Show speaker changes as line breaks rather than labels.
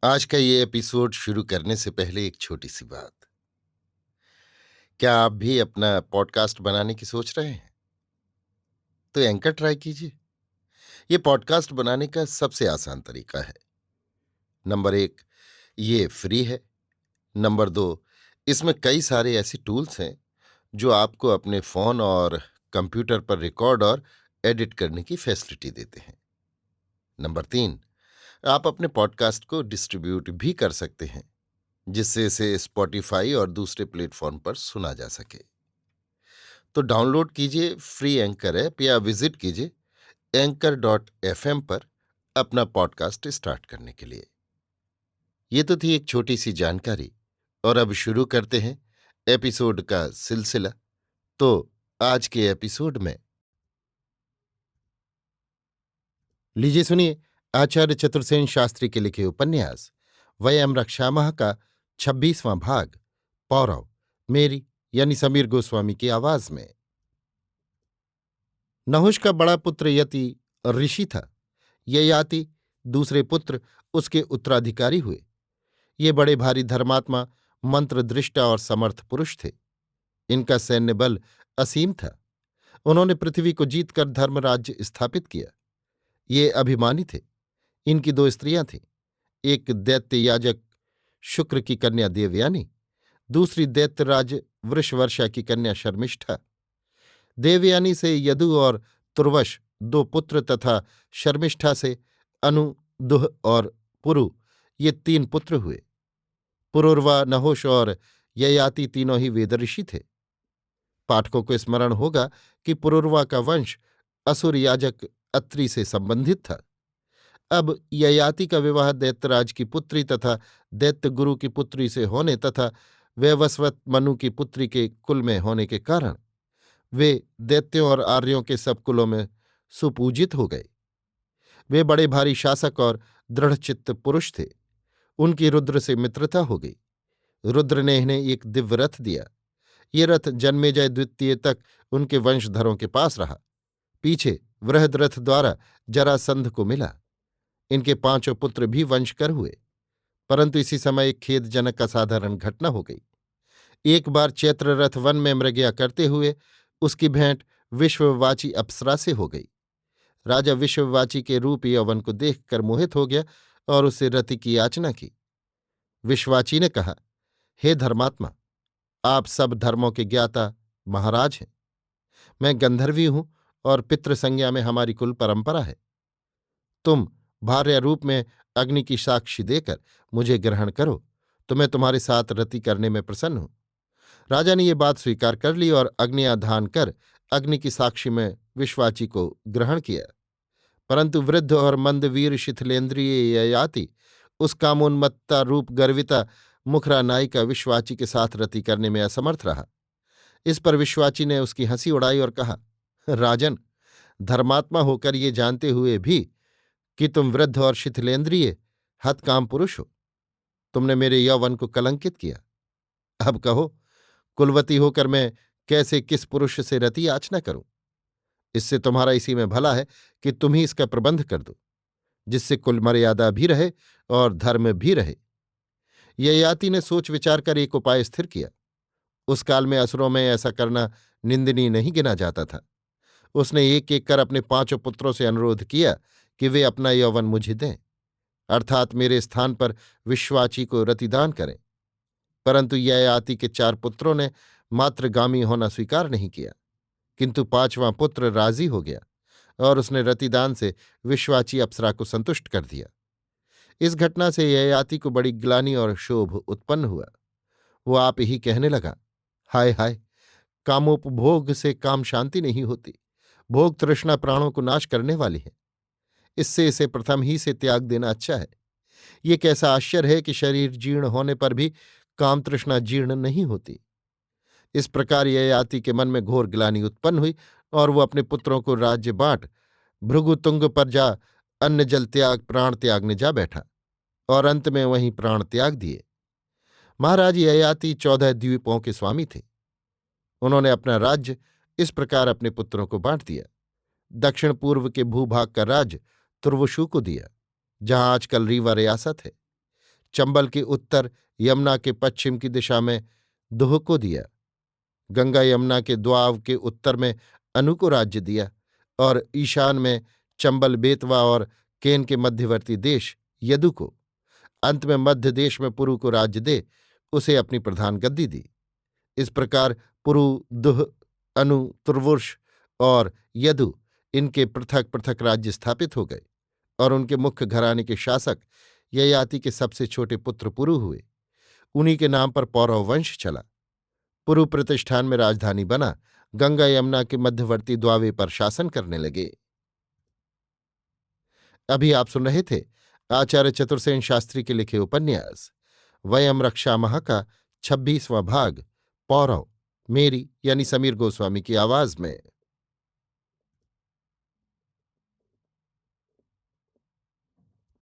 आज का ये एपिसोड शुरू करने से पहले एक छोटी सी बात। क्या आप भी अपना पॉडकास्ट बनाने की सोच रहे हैं? तो एंकर ट्राई कीजिए। ये पॉडकास्ट बनाने का सबसे आसान तरीका है। नंबर 1, ये फ्री है। नंबर 2, इसमें कई सारे ऐसे टूल्स हैं जो आपको अपने फोन और कंप्यूटर पर रिकॉर्ड और एडिट करने की फैसिलिटी देते हैं। नंबर 3, आप अपने पॉडकास्ट को डिस्ट्रीब्यूट भी कर सकते हैं, जिससे इसे स्पॉटिफाई और दूसरे प्लेटफॉर्म पर सुना जा सके। तो डाउनलोड कीजिए फ्री एंकर ऐप या विजिट कीजिए anchor.fm पर अपना पॉडकास्ट स्टार्ट करने के लिए। ये तो थी एक छोटी सी जानकारी, और अब शुरू करते हैं एपिसोड का सिलसिला। तो आज के एपिसोड में लीजिए सुनिए आचार्य चतुर्सेन शास्त्री के लिखे उपन्यास वयम रक्षामः का 26वां भाग, पौरव, मेरी यानी समीर गोस्वामी की आवाज में। नहुष का बड़ा पुत्र यति ऋषि था। ययाति दूसरे पुत्र उसके उत्तराधिकारी हुए। ये बड़े भारी धर्मात्मा, मंत्रदृष्टा और समर्थ पुरुष थे। इनका सैन्य बल असीम था। उन्होंने पृथ्वी को जीतकर धर्मराज्य स्थापित किया। ये अभिमानी थे। इनकी दो स्त्रियां थीं। एक दैत्य याजक शुक्र की कन्या देवयानी, दूसरी दैत्यराज वृषवर्षा की कन्या शर्मिष्ठा। देवयानी से यदु और तुर्वश दो पुत्र तथा शर्मिष्ठा से अनु, दुह और पुरु ये तीन पुत्र हुए। पुरुरवा, नहुष और ययाति तीनों ही वेदऋषि थे। पाठकों को स्मरण होगा कि पुरुरवा का वंश असुर याजक अत्रि से संबंधित था। अब ययाति का विवाह दैत्यराज की पुत्री तथा दैत्य गुरु की पुत्री से होने तथा वैवस्वत मनु की पुत्री के कुल में होने के कारण वे दैत्यों और आर्यों के सब कुलों में सुपूजित हो गए। वे बड़े भारी शासक और दृढ़चित्त पुरुष थे। उनकी रुद्र से मित्रता हो गई। रुद्र ने इन्हें एक दिव्य रथ दिया। ये रथ जन्मेजय द्वितीय तक उनके वंशधरों के पास रहा। पीछे वृहद रथ द्वारा जरासंध को मिला। इनके पांचों पुत्र भी वंशकर हुए। परंतु इसी समय एक खेदजनक असाधारण घटना हो गई। एक बार चैत्र रथ वन में मृगया करते हुए उसकी भेंट विश्ववाची अप्सरा से हो गई। राजा विश्ववाची के रूप यौवन को देखकर मोहित हो गया और उससे रति की याचना की। विश्वाची ने कहा, हे धर्मात्मा, आप सब धर्मों के ज्ञाता महाराज हैं। मैं गंधर्वी हूं और पितृसंज्ञा में हमारी कुल परंपरा है। तुम भार्या रूप में अग्नि की साक्षी देकर मुझे ग्रहण करो तो मैं तुम्हारे साथ रति करने में प्रसन्न हूं। राजा ने ये बात स्वीकार कर ली और अग्नियाधान कर अग्नि की साक्षी में विश्वाची को ग्रहण किया। परंतु वृद्ध और मंदवीर शिथिलेंद्रिय ययाति उस कामोन्मत्ता रूप गर्विता मुखरा नायिका विश्वाची के साथ रति करने में असमर्थ रहा। इस पर विश्वाची ने उसकी हंसी उड़ाई और कहा, राजन, धर्मात्मा होकर ये जानते हुए भी कि तुम वृद्ध और शिथिलेंद्रिय हतकाम पुरुष हो, तुमने मेरे यौवन को कलंकित किया। अब कहो, कुलवती होकर मैं कैसे किस पुरुष से रति याचना करूं? इससे तुम्हारा इसी में भला है कि तुम ही इसका प्रबंध कर दो, जिससे कुल मर्यादा भी रहे और धर्म भी रहे। ययाति ने सोच विचार कर एक उपाय स्थिर किया। उस काल में असुरों में ऐसा करना निंदनीय नहीं गिना जाता था। उसने एक एक कर अपने पांचों पुत्रों से अनुरोध किया कि वे अपना यौवन मुझे दें, अर्थात मेरे स्थान पर विश्वाची को रतिदान करें। परंतु ययाति के चार पुत्रों ने मातृगामी होना स्वीकार नहीं किया, किंतु पांचवां पुत्र राजी हो गया और उसने रतिदान से विश्वाची अप्सरा को संतुष्ट कर दिया। इस घटना से ययाति को बड़ी ग्लानि और क्षोभ उत्पन्न हुआ। वो आप ही कहने लगा, हाय हाय, कामोपभोग से काम शांति नहीं होती। भोग तृष्णा प्राणों को नाश करने वाली है। इससे इसे प्रथम ही से त्याग देना अच्छा है। ये कैसा आश्चर्य है कि शरीर जीर्ण होने पर भी काम तृष्णा जीर्ण नहीं होती। इस प्रकार ययाति के मन में घोर ग्लानि उत्पन्न हुई और वो अपने पुत्रों को राज्य बांट भृगुतुंग पर जा अन्न जल त्याग प्राण त्यागने जा बैठा और अंत में वहीं प्राण त्याग दिए। महाराज ययाति 14 द्वीपों के स्वामी थे। उन्होंने अपना राज्य इस प्रकार अपने पुत्रों को बांट दिया। दक्षिण पूर्व के भूभाग का राज्य तुर्वशु को दिया, जहां आजकल रीवा रियासत है। चंबल के उत्तर, यमुना के पश्चिम की दिशा में दुह को दिया। गंगा यमुना के द्वाब के उत्तर में अनु को राज्य दिया और ईशान में चंबल, बेतवा और केन के मध्यवर्ती देश यदु को। अंत में मध्य देश में पुरु को राज्य दे उसे अपनी प्रधान गद्दी दी। इस प्रकार पुरु, दुह, अनु, तुर्वुश और यदु इनके पृथक पृथक राज्य स्थापित हो गए और उनके मुख्य घराने के शासक ययाति के सबसे छोटे पुत्र पुरु हुए। उन्हीं के नाम पर पौरव वंश चला। पुरु प्रतिष्ठान में राजधानी बना, गंगा यमुना के मध्यवर्ती द्वावे पर शासन करने लगे। अभी आप सुन रहे थे आचार्य चतुर्सेन शास्त्री के लिखे उपन्यास वयम रक्षामः का 26वां भाग, पौरव, मेरी यानी समीर गोस्वामी की आवाज में।